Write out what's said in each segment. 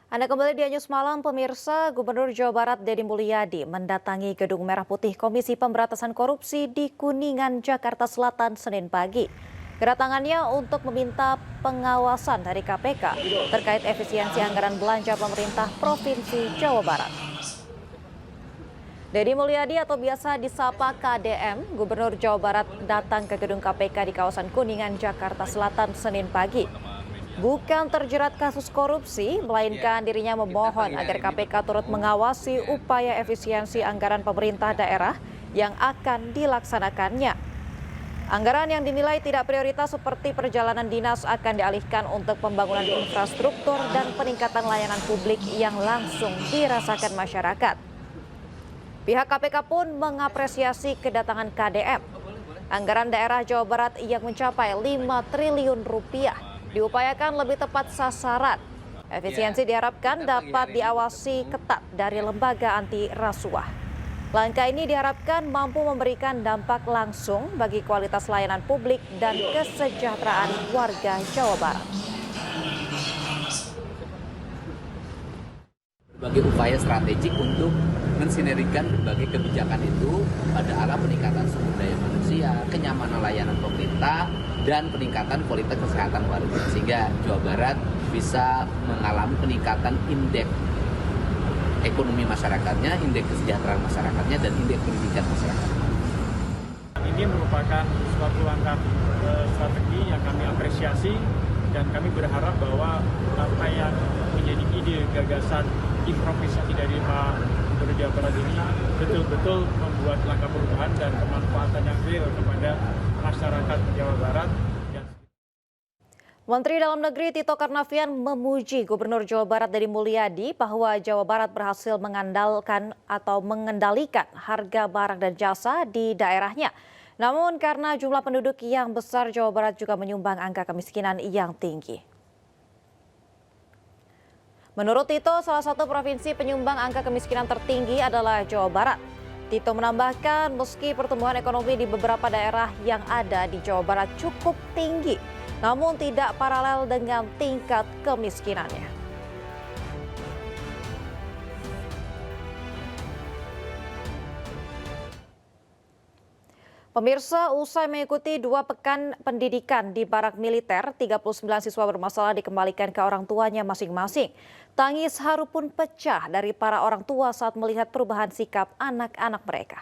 Anda kembali di News Malam, pemirsa. Gubernur Jawa Barat Deddy Mulyadi mendatangi Gedung Merah Putih Komisi Pemberantasan Korupsi di Kuningan, Jakarta Selatan, Senin pagi. Kedatangannya untuk meminta pengawasan dari KPK terkait efisiensi anggaran belanja pemerintah Provinsi Jawa Barat. Deddy Mulyadi atau biasa disapa KDM, Gubernur Jawa Barat datang ke gedung KPK di kawasan Kuningan, Jakarta Selatan, Senin pagi. Bukan terjerat kasus korupsi, melainkan dirinya memohon agar KPK turut mengawasi upaya efisiensi anggaran pemerintah daerah yang akan dilaksanakannya. Anggaran yang dinilai tidak prioritas seperti perjalanan dinas akan dialihkan untuk pembangunan infrastruktur dan peningkatan layanan publik yang langsung dirasakan masyarakat. Pihak KPK pun mengapresiasi kedatangan KDM. Anggaran daerah Jawa Barat yang mencapai 5 triliun rupiah diupayakan lebih tepat sasaran. Efisiensi diharapkan dapat diawasi ketat dari lembaga anti rasuah. Langkah ini diharapkan mampu memberikan dampak langsung bagi kualitas layanan publik dan kesejahteraan warga Jawa Barat. Berbagai upaya strategik untuk mensinergikan berbagai kebijakan itu pada arah peningkatan sumber daya manusia, kenyamanan layanan pemerintah, dan peningkatan kualitas kesehatan warga, sehingga Jawa Barat bisa mengalami peningkatan indeks ekonomi masyarakatnya, indeks kesejahteraan masyarakatnya, dan indeks pendidikan masyarakat. Ini merupakan suatu langkah strategi yang kami apresiasi, dan kami berharap bahwa apa yang menjadi ide gagasan improvisasi dari Pak Gubernur Jawa Barat ini betul-betul membuat langkah perubahan dan kemanfaatan yang real kepada masyarakat Jawa Barat. Menteri Dalam Negeri Tito Karnavian memuji Gubernur Jawa Barat Deddy Mulyadi bahwa Jawa Barat berhasil mengendalikan harga barang dan jasa di daerahnya. Namun karena jumlah penduduk yang besar, Jawa Barat juga menyumbang angka kemiskinan yang tinggi. Menurut Tito, salah satu provinsi penyumbang angka kemiskinan tertinggi adalah Jawa Barat. Tito menambahkan meski pertumbuhan ekonomi di beberapa daerah yang ada di Jawa Barat cukup tinggi, namun tidak paralel dengan tingkat kemiskinannya. Pemirsa, usai mengikuti 2 pekan pendidikan di barak militer, 39 siswa bermasalah dikembalikan ke orang tuanya masing-masing. Tangis haru pun pecah dari para orang tua saat melihat perubahan sikap anak-anak mereka.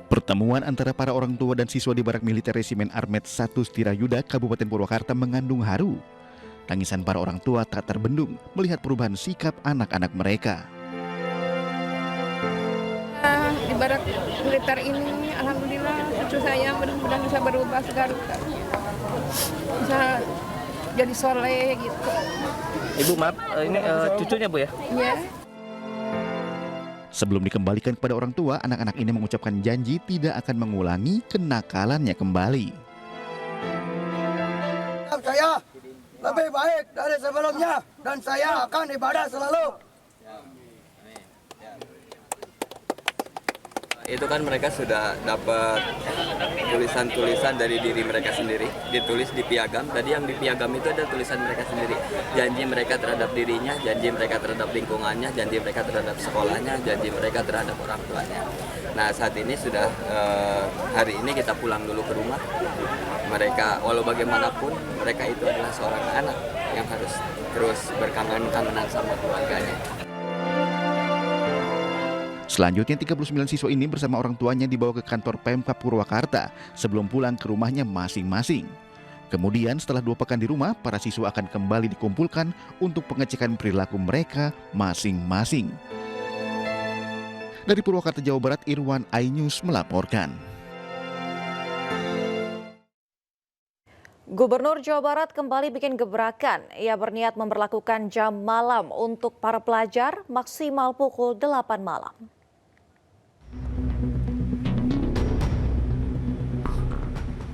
Pertemuan antara para orang tua dan siswa di barak militer Resimen Armet 1 Setirayuda, Kabupaten Purwakarta mengandung haru. Tangisan para orang tua tak terbendung melihat perubahan sikap anak-anak mereka. Di barak militer ini, alhamdulillah cucu saya mudah-mudahan bisa berubah segala, bisa jadi soleh gitu. Ibu maaf, ini cucunya Bu ya? Iya. Sebelum dikembalikan kepada orang tua, anak-anak ini mengucapkan janji tidak akan mengulangi kenakalannya kembali. Saya lebih baik dari sebelumnya dan saya akan ibadah selalu. Itu kan mereka sudah dapat tulisan-tulisan dari diri mereka sendiri, ditulis di piagam. Tadi yang di piagam itu ada tulisan mereka sendiri, janji mereka terhadap dirinya, janji mereka terhadap lingkungannya, janji mereka terhadap sekolahnya, janji mereka terhadap orang tuanya. Nah, saat ini sudah hari ini kita pulang dulu ke rumah. Mereka walau bagaimanapun mereka itu adalah seorang anak yang harus terus berkangen-kangenan sama keluarganya. Selanjutnya 39 siswa ini bersama orang tuanya dibawa ke kantor Pemkab Purwakarta sebelum pulang ke rumahnya masing-masing. Kemudian setelah 2 pekan di rumah, para siswa akan kembali dikumpulkan untuk pengecekan perilaku mereka masing-masing. Dari Purwakarta, Jawa Barat, Irwan iNews melaporkan. Gubernur Jawa Barat kembali bikin gebrakan. Ia berniat memberlakukan jam malam untuk para pelajar maksimal pukul 8 malam.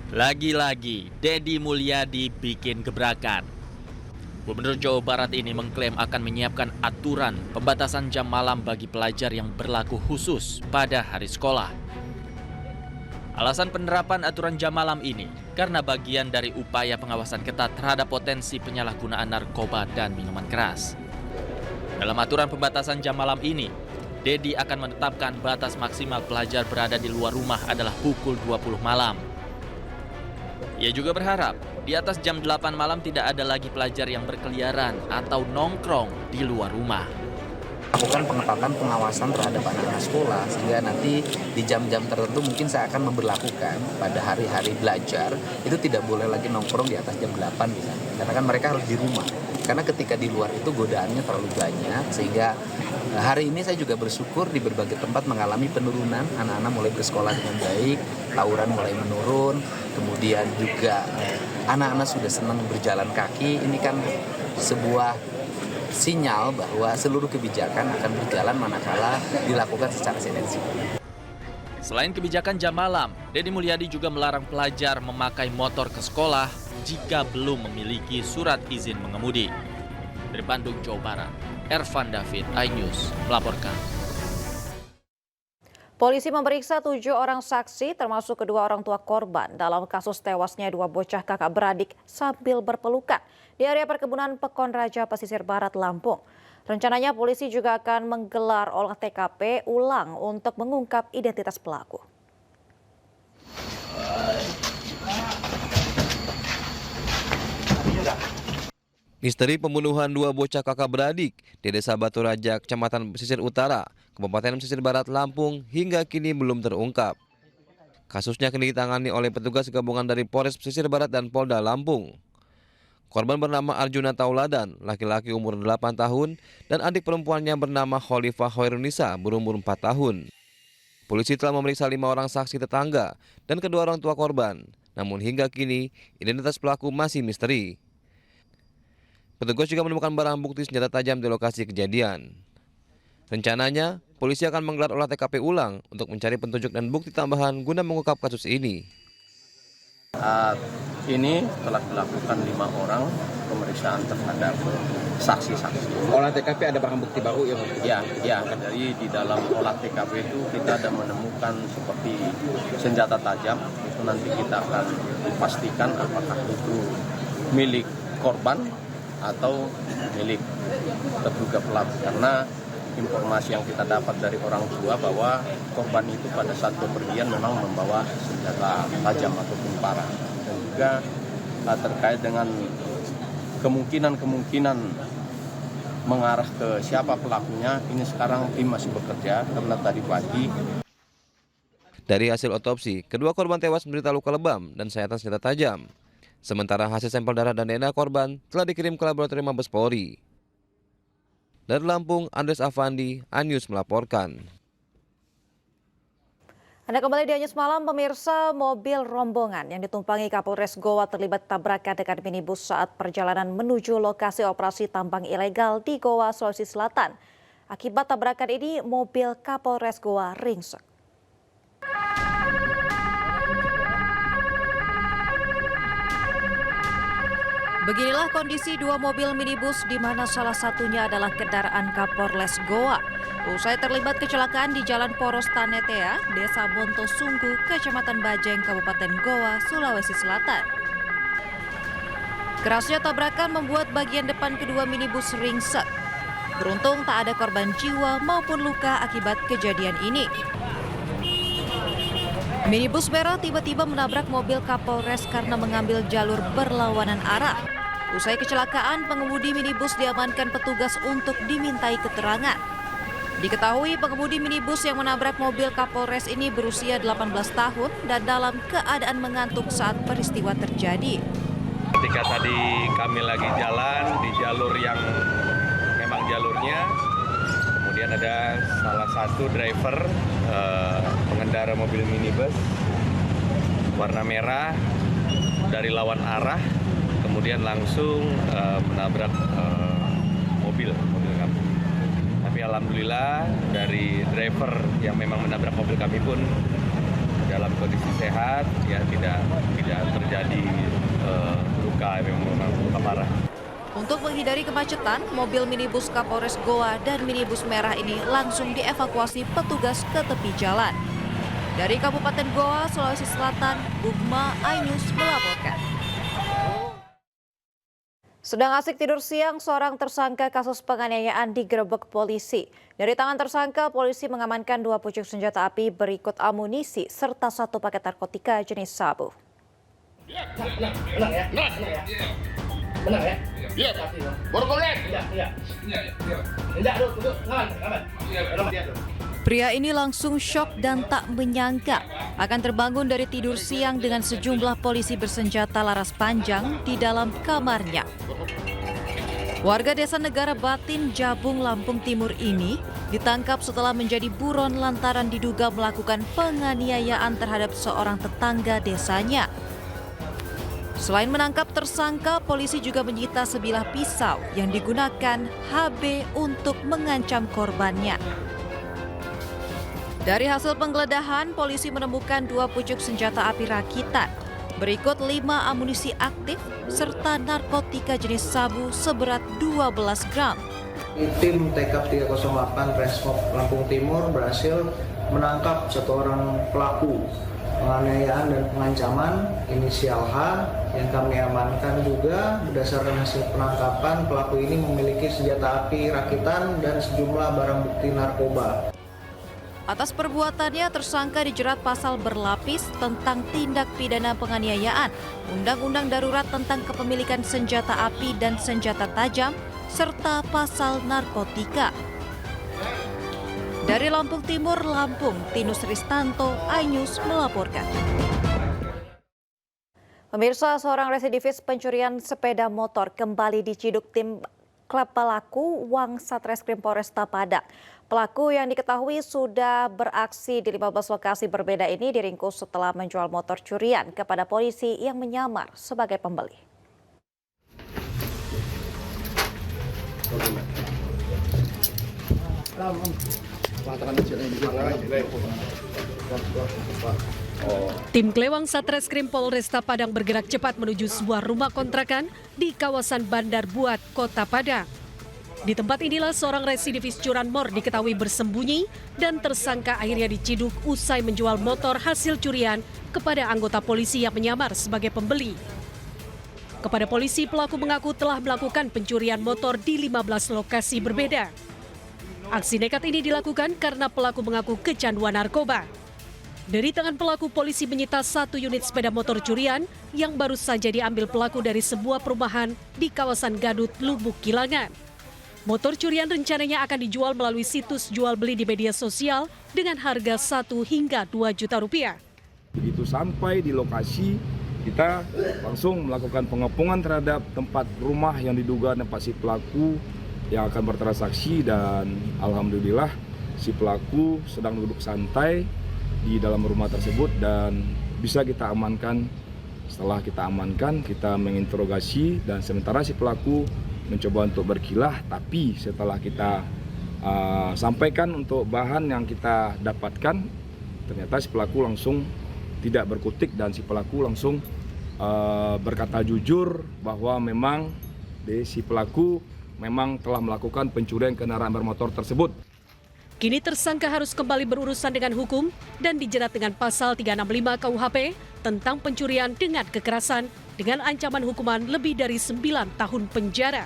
Lagi-lagi, Deddy Mulyadi bikin gebrakan. Gubernur Jawa Barat ini mengklaim akan menyiapkan aturan pembatasan jam malam bagi pelajar yang berlaku khusus pada hari sekolah. Alasan penerapan aturan jam malam ini karena bagian dari upaya pengawasan ketat terhadap potensi penyalahgunaan narkoba dan minuman keras. Dalam aturan pembatasan jam malam ini, Dedi akan menetapkan batas maksimal pelajar berada di luar rumah adalah pukul 20 malam. Ia juga berharap di atas jam 8 malam tidak ada lagi pelajar yang berkeliaran atau nongkrong di luar rumah. Lakukan pengetatan pengawasan terhadap anak-anak sekolah sehingga nanti di jam-jam tertentu mungkin saya akan memberlakukan pada hari-hari belajar itu tidak boleh lagi nongkrong di atas jam 8 misalnya, karena kan mereka harus di rumah. Karena ketika di luar itu godaannya terlalu banyak, sehingga hari ini saya juga bersyukur di berbagai tempat mengalami penurunan, anak-anak mulai bersekolah dengan baik, tawuran mulai menurun, kemudian juga anak-anak sudah senang berjalan kaki. Ini kan sebuah sinyal bahwa seluruh kebijakan akan berjalan manakala dilakukan secara sinergi. Selain kebijakan jam malam, Dedi Mulyadi juga melarang pelajar memakai motor ke sekolah jika belum memiliki surat izin mengemudi. Dari Bandung, Jawa Barat, Ervan David, iNews melaporkan. Polisi memeriksa 7 orang saksi termasuk kedua orang tua korban dalam kasus tewasnya 2 bocah kakak beradik sambil berpelukan di area perkebunan Pekon Raja Pesisir Barat, Lampung. Rencananya polisi juga akan menggelar olah TKP ulang untuk mengungkap identitas pelaku. Misteri pembunuhan 2 bocah kakak beradik di Desa Batu Raja, Kecamatan Pesisir Utara, Kabupaten Pesisir Barat, Lampung hingga kini belum terungkap. Kasusnya kini ditangani oleh petugas gabungan dari Polres Pesisir Barat dan Polda Lampung. Korban bernama Arjuna Tauladan, laki-laki umur 8 tahun, dan adik perempuannya bernama Khalifah Hoirunisa berumur 4 tahun. Polisi telah memeriksa 5 orang saksi tetangga dan kedua orang tua korban. Namun hingga kini identitas pelaku masih misteri. Petugas juga menemukan barang bukti senjata tajam di lokasi kejadian. Rencananya, polisi akan menggelar olah TKP ulang untuk mencari petunjuk dan bukti tambahan guna mengungkap kasus ini. Ini telah dilakukan 5 orang pemeriksaan terhadap saksi-saksi. Olah TKP ada barang bukti baru ya? Ya, dari di dalam olah TKP itu kita ada menemukan seperti senjata tajam. Itu nanti kita akan pastikan apakah itu milik korban atau milik terduga pelaku, karena informasi yang kita dapat dari orang tua bahwa korban itu pada saat bepergian memang membawa senjata tajam ataupun parang, dan juga terkait dengan kemungkinan mengarah ke siapa pelakunya. Ini sekarang tim masih bekerja karena tadi pagi. Dari hasil otopsi, kedua korban tewas menderita luka lebam dan sayatan senjata tajam. Sementara hasil sampel darah dan DNA korban telah dikirim ke laboratorium Mabes Polri. Dari Lampung, Andres Afandi, iNews melaporkan. Anda kembali di iNews Malam, pemirsa. Mobil rombongan yang ditumpangi Kapolres Goa terlibat tabrakan dengan minibus saat perjalanan menuju lokasi operasi tambang ilegal di Goa, Sulawesi Selatan. Akibat tabrakan ini, mobil Kapolres Goa ringsek. Beginilah kondisi 2 mobil minibus di mana salah satunya adalah kendaraan Kapolres Goa. Usai terlibat kecelakaan di Jalan Poros Tanetea, Desa Bontosunggu, Kecamatan Bajeng, Kabupaten Goa, Sulawesi Selatan. Kerasnya tabrakan membuat bagian depan kedua minibus ringsek. Beruntung tak ada korban jiwa maupun luka akibat kejadian ini. Minibus merah tiba-tiba menabrak mobil Kapolres karena mengambil jalur berlawanan arah. Usai kecelakaan, pengemudi minibus diamankan petugas untuk dimintai keterangan. Diketahui pengemudi minibus yang menabrak mobil Kapolres ini berusia 18 tahun dan dalam keadaan mengantuk saat peristiwa terjadi. Ketika tadi kami lagi jalan di jalur yang memang jalurnya, kemudian ada salah satu driver pengendara mobil minibus warna merah dari lawan arah, kemudian langsung menabrak mobil kami. Tapi alhamdulillah dari driver yang memang menabrak mobil kami pun dalam kondisi sehat, ya tidak terjadi luka parah. Untuk menghindari kemacetan, mobil minibus Kapolres Goa dan minibus merah ini langsung dievakuasi petugas ke tepi jalan. Dari Kabupaten Goa, Sulawesi Selatan, Bugma Ainus melaporkan. Sedang asik tidur siang, seorang tersangka kasus penganiayaan digerebek polisi. Dari tangan tersangka, polisi mengamankan 2 pucuk senjata api berikut amunisi serta 1 paket narkotika jenis sabu. Pria ini langsung syok dan tak menyangka akan terbangun dari tidur siang dengan sejumlah polisi bersenjata laras panjang di dalam kamarnya. Warga desa Negara Batin, Jabung, Lampung Timur ini ditangkap setelah menjadi buron lantaran diduga melakukan penganiayaan terhadap seorang tetangga desanya. Selain menangkap tersangka, polisi juga menyita sebilah pisau yang digunakan HB untuk mengancam korbannya. Dari hasil penggeledahan, polisi menemukan 2 pucuk senjata api rakitan, berikut 5 amunisi aktif, serta narkotika jenis sabu seberat 12 gram. Tim TK 308 Resmob Lampung Timur berhasil menangkap 1 orang pelaku penganiayaan dan pengancaman inisial H yang kami amankan juga. Berdasarkan hasil penangkapan, pelaku ini memiliki senjata api rakitan dan sejumlah barang bukti narkoba. Atas perbuatannya, tersangka dijerat pasal berlapis tentang tindak pidana penganiayaan, Undang-Undang Darurat tentang kepemilikan senjata api dan senjata tajam, serta pasal narkotika. Dari Lampung Timur, Lampung, Tinus Ristanto, iNews melaporkan. Pemirsa, seorang residivis pencurian sepeda motor kembali diciduk tim pelaku Wang Satreskrim Polresta Padang. Pelaku yang diketahui sudah beraksi di 15 lokasi berbeda ini diringkus setelah menjual motor curian kepada polisi yang menyamar sebagai pembeli. Tim Klewang Satreskrim Polresta Padang bergerak cepat menuju sebuah rumah kontrakan di kawasan Bandar Buat, Kota Padang. Di tempat inilah seorang residivis curanmor diketahui bersembunyi dan tersangka akhirnya diciduk usai menjual motor hasil curian kepada anggota polisi yang menyamar sebagai pembeli. Kepada polisi, pelaku mengaku telah melakukan pencurian motor di 15 lokasi berbeda. Aksi nekat ini dilakukan karena pelaku mengaku kecanduan narkoba. Dari tangan pelaku, polisi menyita 1 unit sepeda motor curian yang baru saja diambil pelaku dari sebuah perumahan di kawasan Gadut, Lubuk Kilangan. Motor curian rencananya akan dijual melalui situs jual beli di media sosial dengan harga 1 hingga 2 juta rupiah. Begitu sampai di lokasi, kita langsung melakukan pengepungan terhadap tempat rumah yang diduga tempat si pelaku yang akan bertransaksi, dan alhamdulillah si pelaku sedang duduk santai di dalam rumah tersebut dan bisa kita amankan. Setelah kita amankan, kita menginterogasi dan sementara si pelaku mencoba untuk berkilah, tapi setelah kita sampaikan untuk bahan yang kita dapatkan, ternyata si pelaku langsung tidak berkutik dan si pelaku langsung berkata jujur bahwa memang si pelaku memang telah melakukan pencurian kendaraan bermotor tersebut. Kini tersangka harus kembali berurusan dengan hukum dan dijerat dengan pasal 365 KUHP tentang pencurian dengan kekerasan dengan ancaman hukuman lebih dari 9 tahun penjara.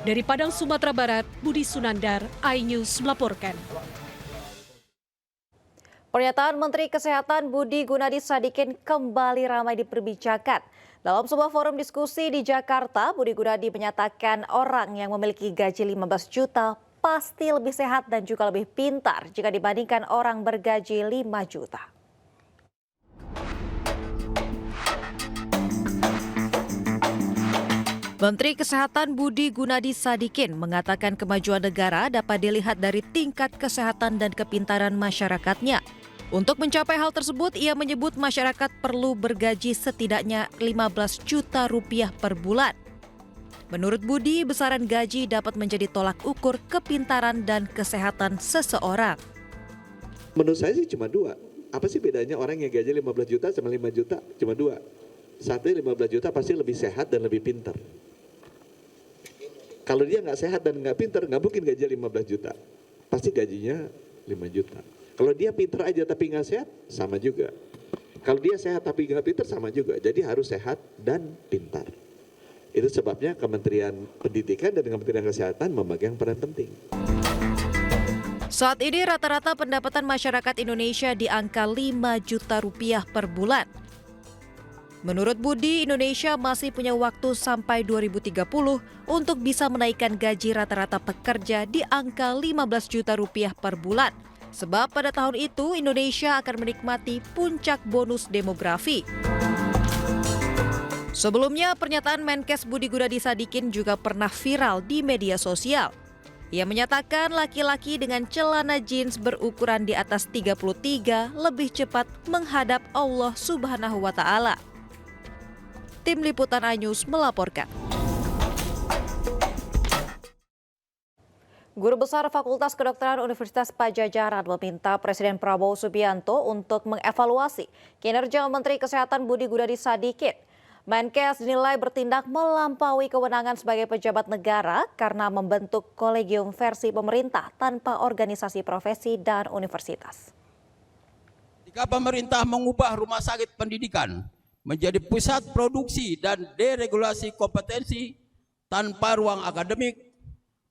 Dari Padang, Sumatera Barat, Budi Sunandar, iNews melaporkan. Pernyataan Menteri Kesehatan Budi Gunadi Sadikin kembali ramai diperbincangkan. Dalam sebuah forum diskusi di Jakarta, Budi Gunadi menyatakan orang yang memiliki gaji 15 juta pasti lebih sehat dan juga lebih pintar jika dibandingkan orang bergaji 5 juta. Menteri Kesehatan Budi Gunadi Sadikin mengatakan kemajuan negara dapat dilihat dari tingkat kesehatan dan kepintaran masyarakatnya. Untuk mencapai hal tersebut, ia menyebut masyarakat perlu bergaji setidaknya 15 juta rupiah per bulan. Menurut Budi, besaran gaji dapat menjadi tolak ukur kepintaran dan kesehatan seseorang. Menurut saya sih cuma 2. Apa sih bedanya orang yang gaji 15 juta sama 5 juta? Cuma 2. Satu, 15 juta pasti lebih sehat dan lebih pintar. Kalau dia nggak sehat dan nggak pintar, nggak mungkin gaji 15 juta. Pasti gajinya 5 juta. Kalau dia pinter aja tapi nggak sehat, sama juga. Kalau dia sehat tapi nggak pinter, sama juga. Jadi harus sehat dan pintar. Itu sebabnya Kementerian Pendidikan dan Kementerian Kesehatan memegang peran penting. Saat ini rata-rata pendapatan masyarakat Indonesia di angka 5 juta rupiah per bulan. Menurut Budi, Indonesia masih punya waktu sampai 2030 untuk bisa menaikkan gaji rata-rata pekerja di angka 15 juta rupiah per bulan. Sebab pada tahun itu Indonesia akan menikmati puncak bonus demografi. Sebelumnya, pernyataan Menkes Budi Gunadi Sadikin juga pernah viral di media sosial. Ia menyatakan laki-laki dengan celana jeans berukuran di atas 33 lebih cepat menghadap Allah Subhanahu wa Ta'ala. Tim Liputan iNews melaporkan. Guru Besar Fakultas Kedokteran Universitas Padjadjaran meminta Presiden Prabowo Subianto untuk mengevaluasi kinerja Menteri Kesehatan Budi Gunadi Sadikin. Menkes dinilai bertindak melampaui kewenangan sebagai pejabat negara karena membentuk kolegium versi pemerintah tanpa organisasi profesi dan universitas. Jika pemerintah mengubah rumah sakit pendidikan menjadi pusat produksi dan deregulasi kompetensi tanpa ruang akademik,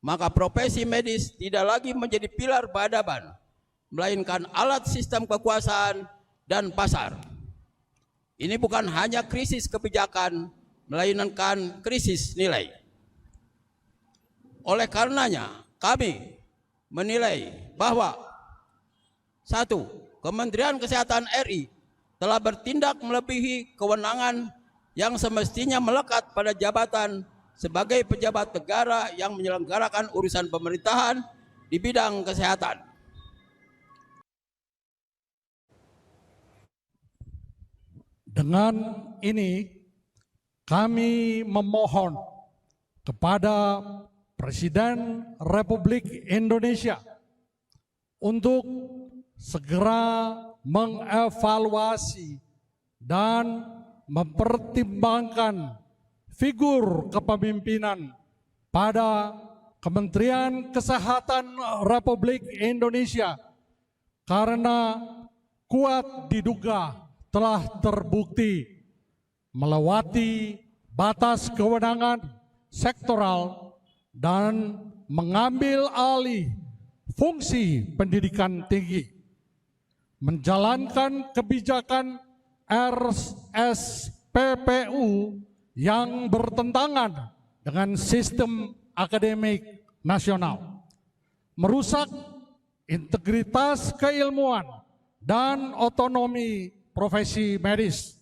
maka profesi medis tidak lagi menjadi pilar peradaban, melainkan alat sistem kekuasaan dan pasar. Ini bukan hanya krisis kebijakan, melainkan krisis nilai. Oleh karenanya, kami menilai bahwa 1. Kementerian Kesehatan RI telah bertindak melebihi kewenangan yang semestinya melekat pada jabatan sebagai pejabat negara yang menyelenggarakan urusan pemerintahan di bidang kesehatan. Dengan ini, kami memohon kepada Presiden Republik Indonesia untuk segera mengevaluasi dan mempertimbangkan figur kepemimpinan pada Kementerian Kesehatan Republik Indonesia karena kuat diduga telah terbukti melewati batas kewenangan sektoral dan mengambil alih fungsi pendidikan tinggi, menjalankan kebijakan RSPPU yang bertentangan dengan sistem akademik nasional, merusak integritas keilmuan dan otonomi profesi medis,